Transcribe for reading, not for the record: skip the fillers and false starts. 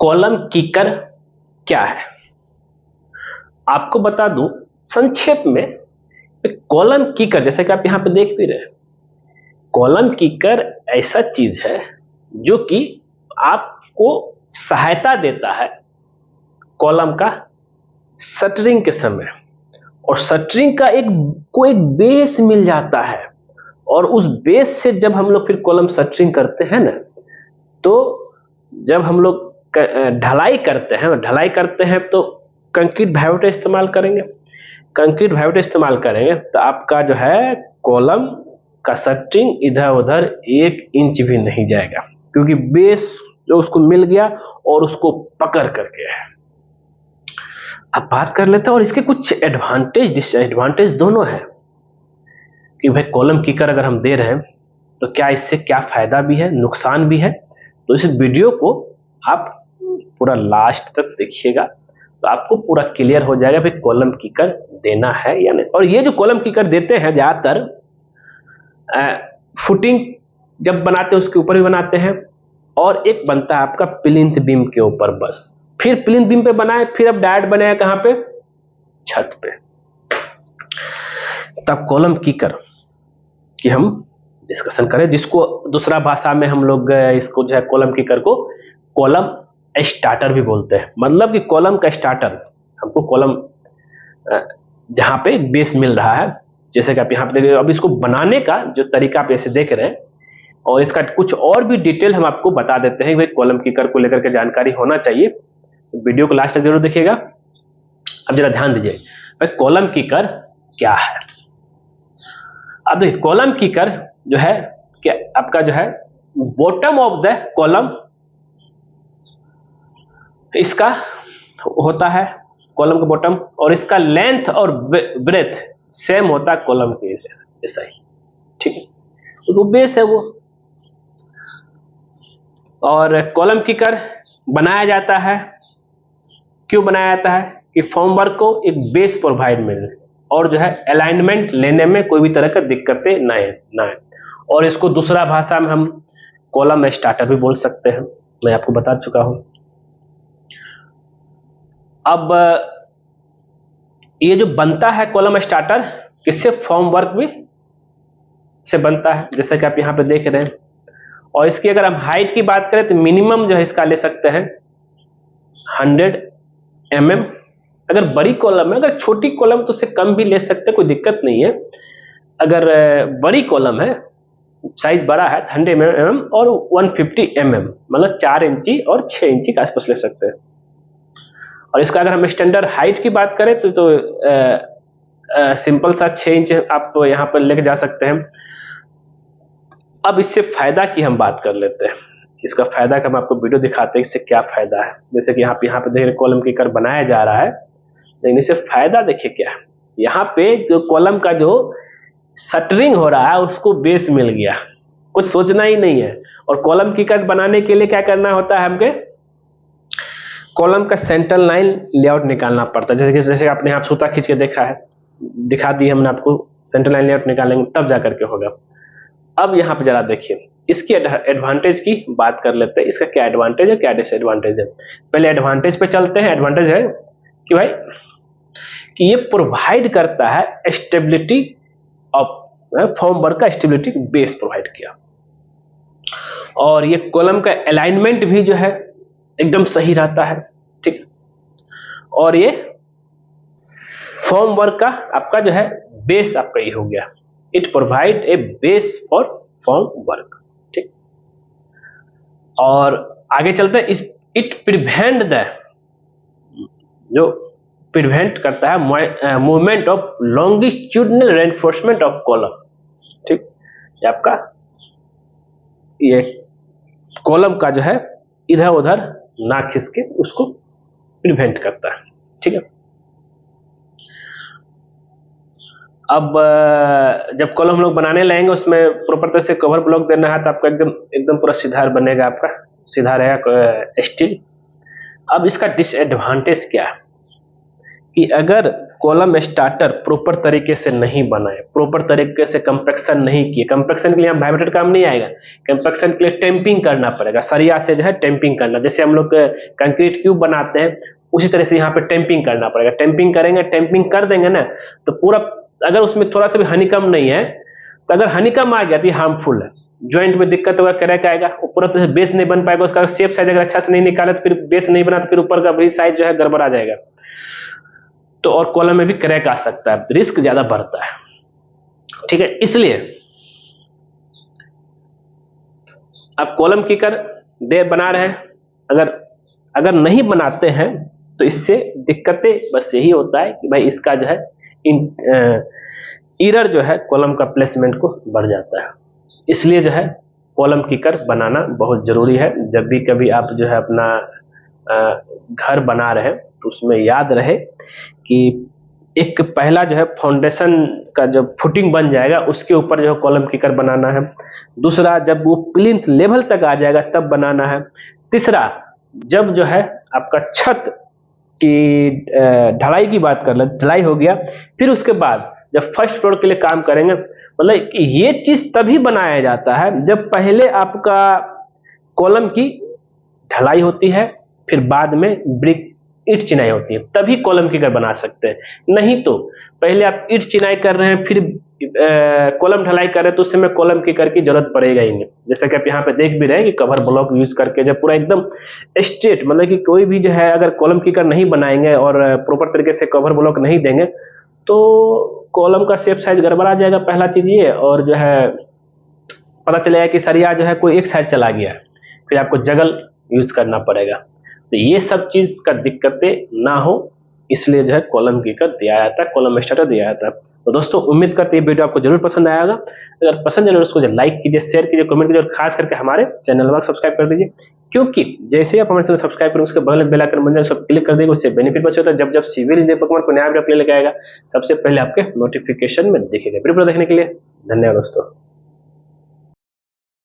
Column kicker क्या है? आपको बता दूं संक्षेप में, कॉलम किकर जैसे कि आप यहां पे देख भी रहे हैं, कॉलम किकर ऐसा चीज है जो कि आपको सहायता देता है कॉलम का शटरिंग के समय, और शटरिंग का एक बेस मिल जाता है, और उस बेस से जब हम लोग फिर कॉलम शटरिंग करते हैं ना, तो जब हम लोग ढलाई करते हैं तो कंक्रीट भाइवटे इस्तेमाल करेंगे। कंक्रीट भाइवटे इस्तेमाल करेंगे तो आपका जो है कॉलम का शटरिंग इधर उधर 1 इंच भी नहीं जाएगा, क्योंकि बेस जो उसको मिल गया और उसको पकड़ करके है। अब बात कर लेते हैं और इसके कुछ एडवांटेज डिसएडवांटेज दोनों है कि भाई कॉलम किकर अगर हम दे रहे हैं तो क्या इससे क्या फायदा भी है, नुकसान भी है। तो इस वीडियो को आप पूरा लास्ट तक देखिएगा तो आपको पूरा क्लियर हो जाएगा भाई कॉलम किकर देना है या नहीं। और ये जो कॉलम किकर देते हैं ज्यादातर फुटिंग जब बनाते हैं उसके ऊपर भी बनाते हैं, और एक बनता है आपका प्लिंथ बीम के ऊपर, बस फिर प्लिंथ बीम पे बनाए, फिर अब डायरेक्ट बनाया कहां पे, छत पे। तब कॉलम किकर की हम डिस्कशन करें, जिसको दूसरा भाषा में हम लोग इसको जो है कॉलम किकर को कॉलम स्टार्टर भी बोलते हैं। मतलब कि कॉलम का स्टार्टर, हमको कॉलम जहां पे बेस मिल रहा है, जैसे कि आप यहाँ पे देख रहे हो। अब इसको बनाने का जो तरीका आप ऐसे देख रहे हैं, और इसका कुछ और भी डिटेल हम आपको बता देते हैं। भाई कॉलम किकर को लेकर के जानकारी होना चाहिए, तो वीडियो को लास्ट तक जरूर देखिएगा। अब जरा ध्यान दीजिए भाई कॉलम किकर क्या है। अब देखिए कॉलम किकर जो है कि आपका जो है बॉटम ऑफ द कॉलम इसका होता है, कॉलम का बॉटम, और इसका लेंथ और ब्रेथ सेम होता है कॉलम के ऐसा ही, ठीक है, तो बेस है वो। और कॉलम किकर बनाया जाता है, क्यों बनाया जाता है कि फॉर्मवर्क को एक बेस प्रोवाइड मिले और जो है अलाइनमेंट लेने में कोई भी तरह का दिक्कतें ना है। और इसको दूसरा भाषा में हम कॉलम स्टार्टर भी बोल सकते हैं, मैं आपको बता चुका हूं। अब ये जो बनता है कॉलम स्टार्टर किससे, फॉर्मवर्क भी से बनता है, जैसे कि आप यहां पे देख रहे हैं। और इसकी अगर हम हाइट की बात करें तो मिनिमम जो है इसका ले सकते हैं 100 mm। अगर बड़ी कॉलम है, अगर छोटी कॉलम तो उससे कम भी ले सकते हैं, कोई दिक्कत नहीं है। अगर बड़ी कॉलम है, साइज बड़ा है, 100 mm और 150 mm, मतलब 4 इंची और 6 इंची के आसपास ले सकते हैं। और इसका अगर हम स्टैंडर्ड हाइट की बात करें तो सिंपल सा 6 इंच आप तो यहाँ पर लेके जा सकते हैं। अब इससे फायदा की हम बात कर लेते हैं, इसका फायदा का हम आपको वीडियो दिखाते हैं इससे क्या फायदा है। जैसे कि यहाँ पे देख रहे कॉलम किकर बनाया जा रहा है, लेकिन इससे फायदा देखिए क्या है। यहाँ पे जो कॉलम का जो शटरिंग हो रहा है उसको बेस मिल गया, कुछ सोचना ही नहीं है। और कॉलम किकर बनाने के लिए क्या करना होता है, हमके कॉलम का सेंट्रल लाइन लेआउट निकालना पड़ता है। जैसे आपने यहाँ सूता खींच के देखा है, दिखा दी हमने आपको, सेंट्रल लाइन लेआउट निकालेंगे तब जा करके होगा। अब यहाँ पे जरा देखिए इसकी एडवांटेज की बात कर लेते हैं, इसका क्या एडवांटेज है क्या डिसएडवांटेज है। पहले एडवांटेज पे चलते हैं। एडवांटेज है कि भाई कि ये प्रोवाइड करता है स्टेबिलिटी ऑफ फॉर्मवर्क का स्टेबिलिटी बेस प्रोवाइड किया, और ये कॉलम का अलाइनमेंट भी जो है एकदम सही रहता है, ठीक। और ये फॉर्मवर्क का आपका जो है बेस आपका ये हो गया, it provide a base for formwork, ठीक। और आगे चलते हैं, इट प्रिवेंट द, जो प्रिवेंट करता है movement of longitudinal reinforcement of column, ठीक। ये आपका ये कॉलम का जो है इधर उधर ना खिसके उसको प्रिवेंट करता है, ठीक है। अब जब कॉलम हम लोग बनाने लगेंगे उसमें प्रॉपर तरह से कवर ब्लॉक देना है तो आपका एकदम पूरा सीधा बनेगा, आपका सीधा रहेगा स्टील। अब इसका डिसएडवांटेज क्या है कि अगर कॉलम स्टार्टर प्रॉपर तरीके से नहीं बनाए, प्रॉपर तरीके से कंपैक्शन नहीं किए। कंपैक्शन के लिए हम वाइब्रेटर काम नहीं आएगा, कंपैक्शन के लिए टेम्पिंग करना पड़ेगा, सरिया से जो है टेम्पिंग करना, जैसे हम लोग कंक्रीट क्यूब बनाते हैं उसी तरह से यहाँ पे टेम्पिंग करना पड़ेगा। टेम्पिंग करेंगे, टेम्पिंग कर देंगे ना तो पूरा, अगर उसमें थोड़ा सा भी हनीकम नहीं है तो अगर हनीकम आ गया तो ये हार्मफुल है, ज्वाइंट में दिक्कत होगा, क्रैक आएगा, पूरा तरह से बेस नहीं बन पाएगा, उसका शेप साइज अगर अच्छा से नहीं निकाले तो फिर बेस नहीं बना तो फिर ऊपर का भी साइज जो है गड़बड़ आ जाएगा, तो और कॉलम में भी क्रैक आ सकता है, रिस्क ज्यादा बढ़ता है। ठीक है, इसलिए आप कॉलम किकर देर बना रहे हैं, अगर नहीं बनाते हैं तो इससे दिक्कतें बस यही होता है कि भाई इसका जो है एरर जो है कॉलम का प्लेसमेंट को बढ़ जाता है। इसलिए जो है कॉलम किकर बनाना बहुत जरूरी है। जब भी कभी आप जो है अपना घर बना रहे हैं तो उसमें याद रहे कि एक पहला जो है फाउंडेशन का जब फुटिंग बन जाएगा उसके ऊपर जो है कॉलम किकर बनाना है। दूसरा, जब वो प्लिंथ लेवल तक आ जाएगा तब बनाना है। तीसरा, जब जो है आपका छत की ढलाई की बात कर ले, ढलाई हो गया, फिर उसके बाद जब फर्स्ट फ्लोर के लिए काम करेंगे, मतलब ये चीज तभी बनाया जाता है जब पहले आपका कॉलम की ढलाई होती है, फिर बाद में ब्रिक ईंट चिनाई होती है, तभी कॉलम किकर बना सकते हैं। नहीं तो पहले आप ईंट चिनाई कर रहे हैं फिर कॉलम ढलाई कर रहे हैं तो उस समय कॉलम किकर की जरूरत पड़ेगा ही नहीं। जैसे कि आप यहाँ पे देख भी रहे हैं कि कवर ब्लॉक यूज करके जब पूरा एकदम स्ट्रेट, मतलब कि कोई भी जो है अगर कॉलम किकर नहीं बनाएंगे और प्रॉपर तरीके से कवर ब्लॉक नहीं देंगे तो कॉलम का शेप साइज गड़बड़ा जाएगा, पहला चीज ये। और जो है पता चलेगा कि सरिया जो है कोई एक साइड चला गया, फिर आपको जगल यूज करना पड़ेगा। तो ये सब चीज का दिक्कतें ना हो इसलिए जो है कॉलम किकर दिया जाता है, कॉलम स्टार्टर दिया जाता है। तो दोस्तों उम्मीद करते हैं ये वीडियो आपको जरूर पसंद आएगा। अगर पसंद है उसको लाइक कीजिए, शेयर कीजिए, कमेंट कीजिए और खास करके हमारे चैनल को सब्सक्राइब कर दीजिए, क्योंकि जैसे ही आप हमारे चैनल सब्सक्राइब करेंगे उसके बगल में बेल आइकन बन जाए, उसको क्लिक कर देंगे, उससे बेनिफिट बचे होता है। जब सिविल इंजीनियर पकवान को नया वीडियो लेके आएगा सबसे पहले आपके नोटिफिकेशन में दिखेगा। वीडियो देखने के लिए धन्यवाद दोस्तों।